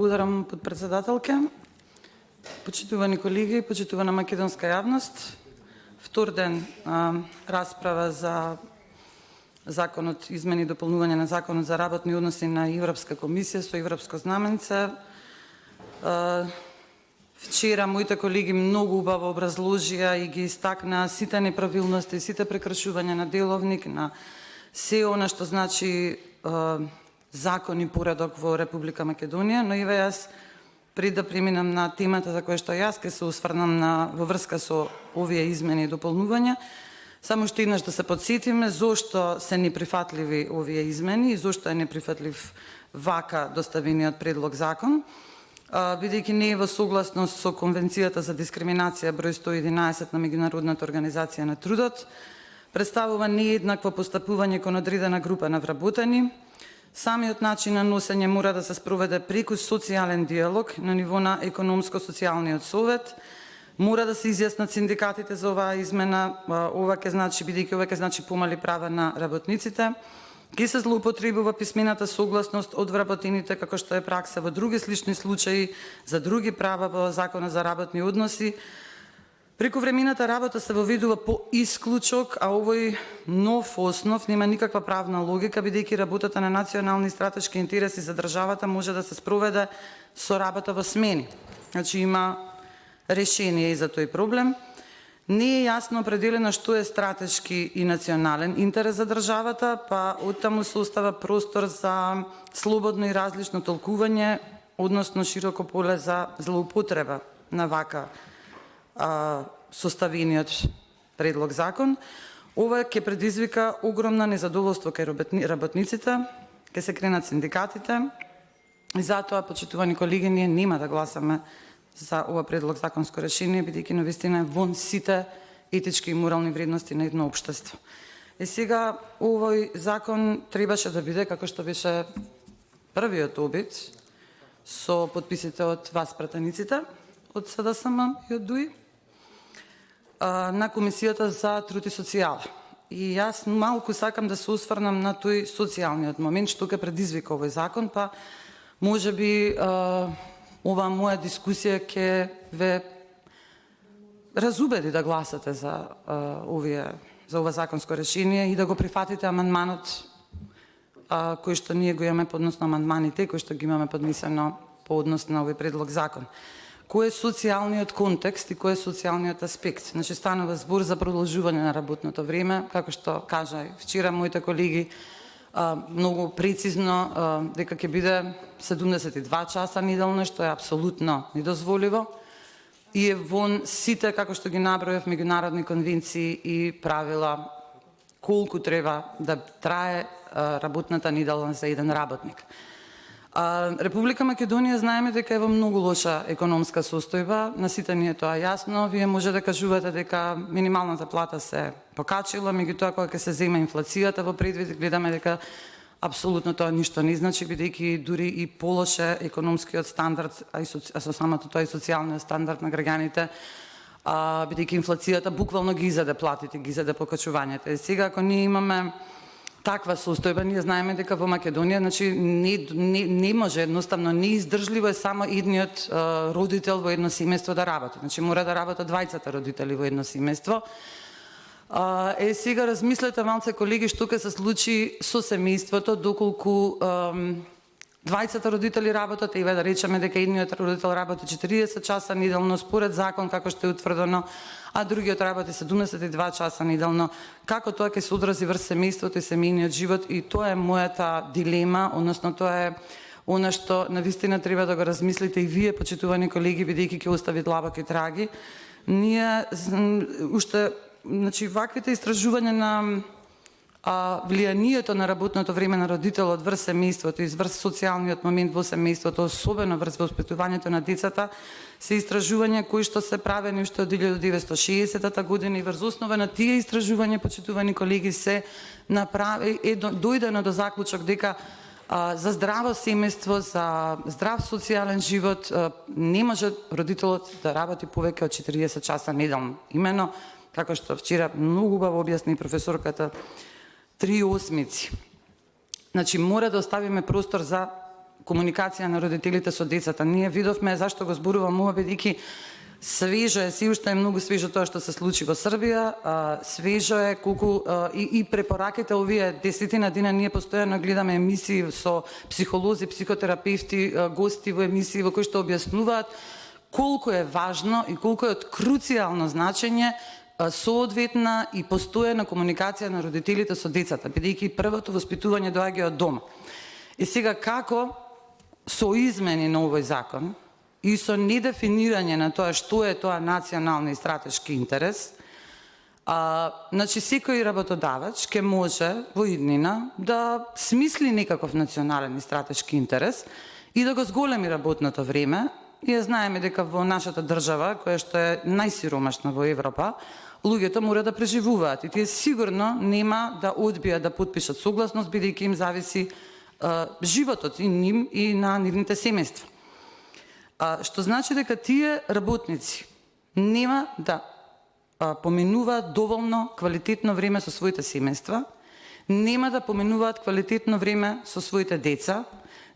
Благодарам, подпредседателке. Почитувани колеги, почитувана македонска јавност, втор ден расправа за законот измени и дополнување на законот за работни односи на Европска комисија со европско знаменце. Вчера моите колеги многу убаво образложија и ги истакнаа сите неправилности, сите прекршувања на деловник, на се она што значи закон и поредок во Република Македонија, но еве јас пред да преминам на темата за која што јас ќе се осврнам во врска со овие измени и дополнувања, само што еднаш да се подсетиме зошто се неприфатливи овие измени и зошто е неприфатлив вака доставениот предлог закон, бидејќи не е во согласност со Конвенцијата за дискриминација број 111 на Меѓународната организација на трудот, представува нееднакво постапување кон одредена група на вработени. Самиот начин на носење мора да се спроведе преку социјален диалог на ниво на економско-социјалниот совет. Мора да се изјаснат синдикатите за оваа измена, ова ќе значи, бидејќи ова ќе значи помали права на работниците. Ќе се злоупотребува писмената согласност од вработените, како што е пракса во други слични случаи за други права во Законот за работни односи. Прековремената работа се воведува по исклучок, а овој нов основ нема никаква правна логика, бидејќи работата на национални и стратешки интереси за државата може да се спроведе со работа во смени. Значи има решение и за тој проблем. Не е јасно определено што е стратешки и национален интерес за државата, па оттаму се остава простор за слободно и различно толкување, односно широко поле за злоупотреба на вака составениот предлог закон. Ова ќе предизвика огромна незадоволство кај работниците, ќе се кренат синдикатите и затоа, почитувани колеги, ние нема да гласаме за ова предлог законско решение, бидејќи навистина е вон сите етички и морални вредности на едно општество. И сега овој закон требаше да биде, како што беше првиот обид, со подписите од вас пратениците, од СДСМ и од ДУИ, на Комисијата за труд и социјала. И јас малку сакам да се осврнам на тој социјалниот момент, што ќе предизвика овој закон, па можеби оваа моја дискусија ќе ве разубеди да гласате за ова законско решение и да го прифатите амандманот кој што ние го имаме, односно амандманите кои што ги имаме поднесено по однос на овој предлог закон. Кој е социјалниот контекст и кој е социјалниот аспект? Значи, станува збор за продолжување на работното време, како што кажа вчера моите колеги, многу прецизно дека ќе биде 72 часа неделно, што е апсолутно недозволиво и е вон сите, како што ги набројав, меѓународни конвенции и правила колку треба да трае работната недела за еден работник. Република Македонија знаеме дека е во многу лоша економска состојба, на сите ни е тоа јасно. Вие може да кажувате дека минималната плата се покачила, меѓутоа кога ќе се зема инфлацијата во предвид, гледаме дека апсолутно тоа ништо не значи, бидејќи дури и полоше економскиот стандард, а со самото тоа и социјалниот стандард на граѓаните, бидејќи инфлацијата буквално ги изеде платите, ги изеде покачувањата. И сега ако ние имаме таква состојба, ние знаеме дека во Македонија, значи не може, едноставно неиздржливо е само едниот родител во едно семејство да работи. Значи мора да работат двајцата родители во едно семејство. Сега размислете малце, колеги, што ќе се случи со семејството доколку двајцата родители работат, еве да речеме дека едниот родител работи 40 часа неделно според закон како што е утврдено, а другиот работи 72 часа неделно. Како тоа ќе се одрази врз семејството и семејниот живот? И тоа е мојата дилема, односно тоа е она што навистина треба да го размислите и вие, почитувани колеги, бидејќи ќе остави длабоки траги. Ние уште, значи, ваквите истражувања на влијанието на работното време на родителот врз семејството и врз социјалниот момент во семејството, особено врз воспитувањето на децата, се истражувања кои што се правени уште од 1960 година и врз основа на тие истражувања, почитувани колеги, се дојдено до заклучок дека за здраво семејство, за здрав социјален живот не може родителот да работи повеќе од 40 часа неделно. Имено, како што вчера многу убаво објасни професорката, 3/8. Значи, мора да оставиме простор за комуникација на родителите со децата. Ние видовме зашто го зборувам ова, бидејќи свежо е, си уште е многу свежо тоа што се случи во Србија, свежо е колку и препораките овие 10 дена ние постојано гледаме емисии со психолози, психотерапевти, гости во емисии во кои што објаснуваат колку е важно и колку е од круцијално значење соодветна и постојана комуникација на родителите со децата, бидејќи првото воспитување доаѓа од дома. И сега како со измени на овој закон и со недефинирање на тоа што е тоа национални и стратешки интерес, значи секој работодавач ќе може во иднина да смисли некаков национален и стратешки интерес и да го зголеми работното време. Ние знаеме дека во нашата држава, која што е најсиромашна во Европа, луѓето мора да преживуваат и тие сигурно нема да одбијат да потпишат согласност, бидејќи им зависи животот и ним и на нивните семејства. Што значи дека тие работници нема да поминуваат доволно квалитетно време со своите семејства, нема да поминуваат квалитетно време со своите деца,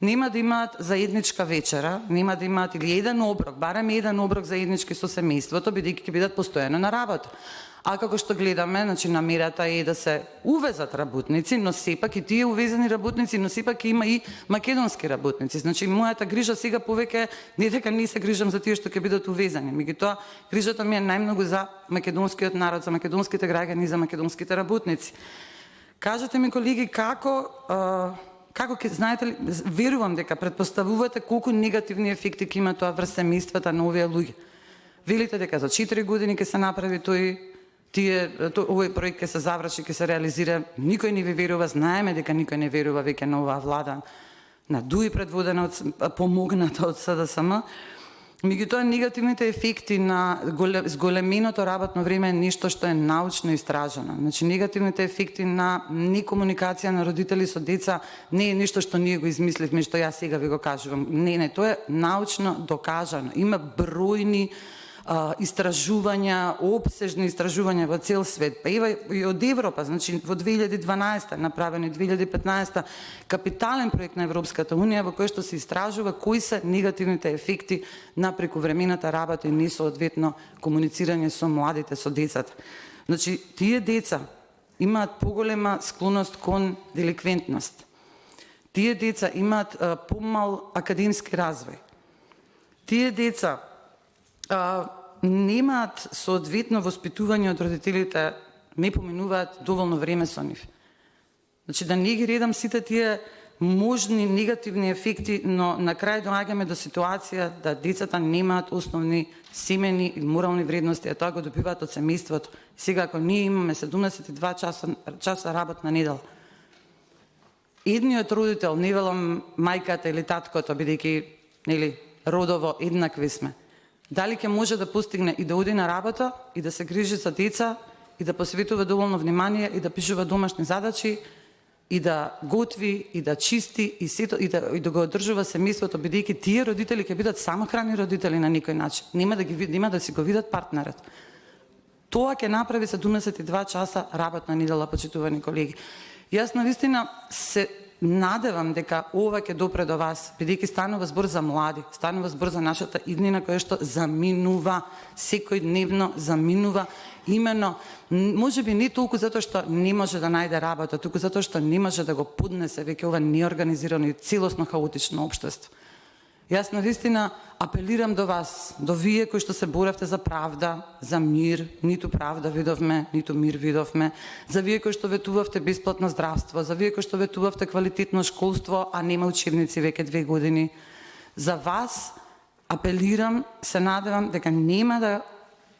нема да имаат заедничка вечера, нема да имаат или еден оброк, барем еден оброк заеднички со семејството, бидејќи ќе бидат постојано на работа. А како што гледаме, значи намерата е да се увезат работници, но сепак и тие увезени работници, но сепак има и македонски работници. Значи мојата грижа сега повеќе не дека не се грижам за тие што ќе бидат увезени, меѓутоа грижата ми е најмногу за македонскиот народ, за македонските граѓани и за македонските работници. Кажете ми, колеги, како знаете ли, верувам дека претпоставувате колку негативни ефекти ќе има тоа врз семејствата на овие луѓе. Велите дека за 4 години ќе се направи овој проект ќе се заврши, ќе се реализира. Никој не ви верува, знаеме дека никој не верува веќе на оваа влада, на ДУИ предводена помогната од СДСМ. Меѓутоа негативните ефекти на зголеменото работно време е нешто што е научно истражено. Значи негативните ефекти на некомуникација на родители со деца не е нешто што ние го измисливме, што јас сега ви го кажувам. Не, тоа е научно докажано. Има бројни истражувања, опсежни истражувања во цел свет. Па и од Европа, значи во 2012 направено и 2015 капитален проект на Европската унија во кој што се истражува кои се негативните ефекти на прековремената работа и несоодветно комуницирање со младите, со децата. Значи тие деца имаат поголема склоност кон деликвентност. Тие деца имаат помал академски развој. Тие деца немаат соодветно воспитување од родителите, не поминуваат доволно време со нив. Значи да не ги редам сите тие можни негативни ефекти, но на крај доаѓаме до ситуација да децата немаат основни семени и морални вредности, а тоа го добиваат од семејството. Сега ако ние имаме 72 часа работна недела, едниот родител, не велам мајката или таткото, бидејќи нели родово еднакви сме, дали ќе може да постигне и да оди на работа, и да се грижи за деца, и да посветува доволно внимание, и да пишува домашни задачи, и да готви, и да чисти, и да го одржува семејството, бидејќи тие родители ќе бидат самохрани родители на некој начин. Нема да си го видат партнерот. Тоа ќе направи 72 часа работна недела, почитувани колеги. Јас навистина се надевам дека ова ќе допре до вас, бидејќи станува збор за млади, станува збор за нашата иднина која што заминува, секојдневно заминува, именно, можеби не толку затоа што не може да најде работа, туку затоа што не може да го поднесе веќе ова неорганизирано и целосно хаотично општество. Јас навистина апелирам до вас, до вие кои што се боравте за правда, за мир, ниту правда видовме, ниту мир видовме, за вие кои што ветувавте бесплатно здравство, за вие кои што ветувавте квалитетно школство, а нема учебници веќе 2 години. За вас апелирам, се надевам дека нема да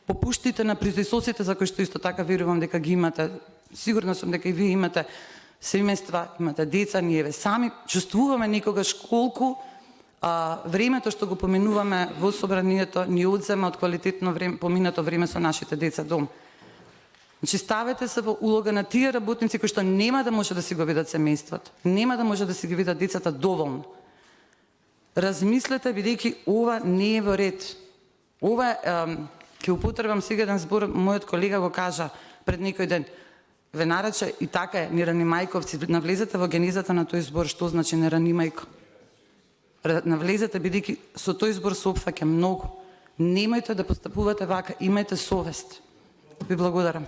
попуштите на притисоците за кои што исто така верувам дека ги имате. Сигурна сум дека и вие имате семејства, имате деца, ние сами чувствуваме некогаш колку времето што го поминуваме во собранието ни одзема од квалитетно време, поминато време со нашите деца дом. Значи ставете се во улога на тие работници кои што нема да може да си го видат семејството, нема да може да си ги видат децата доволно. Размислете, бидејќи ова не е во ред. Ова ќе употребам сега еден збор, мојот колега го кажа пред некој ден. Ве нарече и така е, нерани мајковци, навлезете во генезата на тој збор, што значи нерани мајко. навлезете, бидејќи со тој избор се опфаќа многу. Немојте да постапувате вака, имајте совест. Ви благодарам.